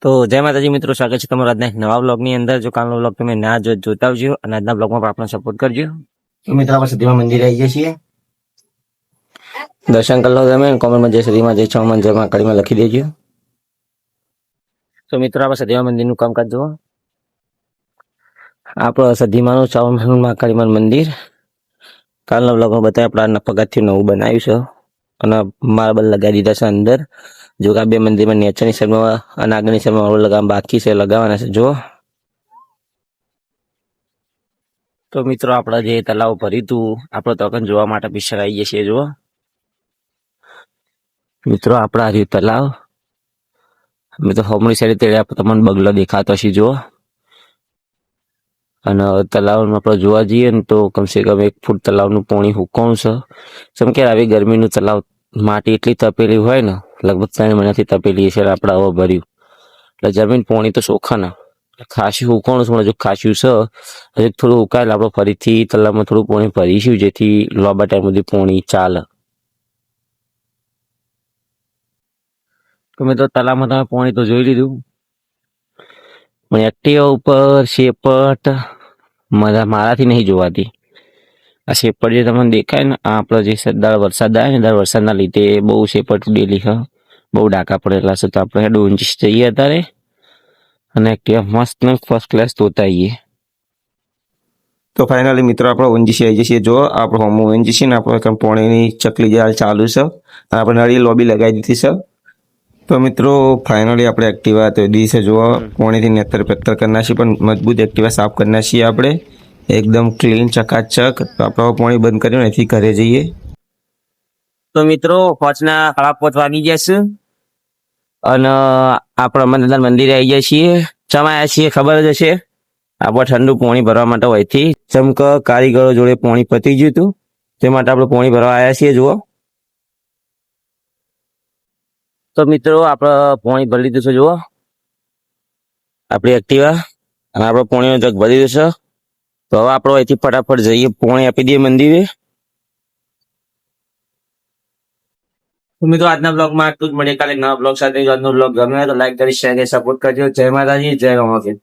તો જય માતાજી મિત્રો, સ્વાગત છે તમારા આજના એક નવા બ્લોગની અંદર. જો કાલનો બ્લોગ તમે ના જોતા આવજો અને આજના બ્લોગમાં પણ આપણને સપોર્ટ કરજો. તો મિત્રો આપણે સદીમાં મંદિરે આવી જઈએ છીએ. દર્શન કરી લો તમે, કોમેન્ટમાં જય સદીમાં જય છોમાં જય માં કાળીમાં લખી દેજો. તો મિત્રો આપણે સદીમાં મંદિરનું કામકાજ જુઓ. આપણો સદીમાનું ચાવણનું માં કાળીમાનું મંદિર કાલના બ્લોગમાં બતાવ્યા. આપણા પગથિયું નવું બનાવ્યું છે અને માર્બલ લગાવી દીધા છે અંદર. જો કે આ બે મંદિરમાં નેચરની સાઈડમાં અને આગળની સાઈડમાં માર્બલ લગાવવા બાકી છે, લગાવવાના છે. જો તો મિત્રો આપણે જે તલાવ ભર્યું હતું આપણે તો જોવા માટે પિક્ચર આવી જશે. જુઓ મિત્રો આપણે આ રહ્યું તલાવ. અમે તો હોમની સાઈડ તેડે તમને બગલો દેખાતો હશે. જુઓ અને તલાવમાં આપણે જોવા જઈએ ને તો કમસે કમ 1 ફૂટ તલાવનું પાણી હુકવણું છે. જેમ કે આવી ગરમીનું તલાવ માટી એટલી તપેલી હોય ને, લગભગ 3 મહિનાથી તપેલી છે. આપણે આવો ભર્યું એટલે જમીન પાણી તો ચોખ્ખા ના ખાસી હુકવણું છે. જો ખાસ્યું છે હજી થોડું હુકાયેલ આપણે ફરીથી તલાવમાં થોડું પાણી ભરીશું, જેથી લાંબા ટાઈમ સુધી પાણી ચાલે. તો મિત્રો તલાવમાં તમે પાણી તો જોઈ લીધું, પણ એક્ટિવા ઉપર શેપટ મારાથી નહીં જોવાતી. આ શેપટ જે તમને દેખાય ને, આ આપણો જે વરસાદ આવે ને, દર વરસાદના લીધે બહુ શેપટ ઉડેલી છે, બહુ ડાકા પડેલા છે. તો આપણે હેડ ઊંચી જઈએ અત્યારે અને એક્ટિવા મસ્ત ને ફર્સ્ટ ક્લાસ ધોતા આવીએ. તો ફાઇનલી મિત્રો આપણે ઓએનજીસી આવી જઈએ. જો આપણે હોમ ઓએનજીસી ને આપણે પાણીની ચકલી જે ચાલુ છે, આપણે નળી લોબી લગાવી દીધી છે. તો મિત્રો ફાઇનલી આપણે એક્ટિવા તો દિવસે જોવા પાણીથી નેતર પેતર કરી નાખીએ, પણ મજબૂત એક્ટિવા સાફ કરી નાખીએ આપણે એકદમ ક્લીન ચકાચક. તો આપણે પાણી બંધ કર્યું એથી ઘરે જઈએ. તો મિત્રો 5:30 વાગી જશે અને આપણે અમરનાથ મંદિરે આવી જાય છીએ. ચમાયા છીએ ખબર જ હશે, આપણે ઠંડુ પાણી ભરવા માટે હોયથી ચમક કારીગરો જોડે પાણી પતી ગયું હતું, તે માટે આપણે પાણી ભરવા આવ્યા છીએ. જુઓ તો મિત્રો આપણે પાણી ભરી લીધું છે. જુઓ આપણી એક્ટિવા અને આપણે પાણીનો જગ ભરી દીધો છે. તો હવે આપણે અહીંથી ફટાફટ જઈએ, પાણી આપી દઈએ મંદિરે. તો મિત્રો આજના બ્લોગમાં આટલું જ. મળીએ કાલે નવા બ્લોગ સાથે. આજનો બ્લોગ ગમે તો લાઈક કરી, શેર કરી, સપોર્ટ કરજો. જય માતાજી, જય રમાદેવ.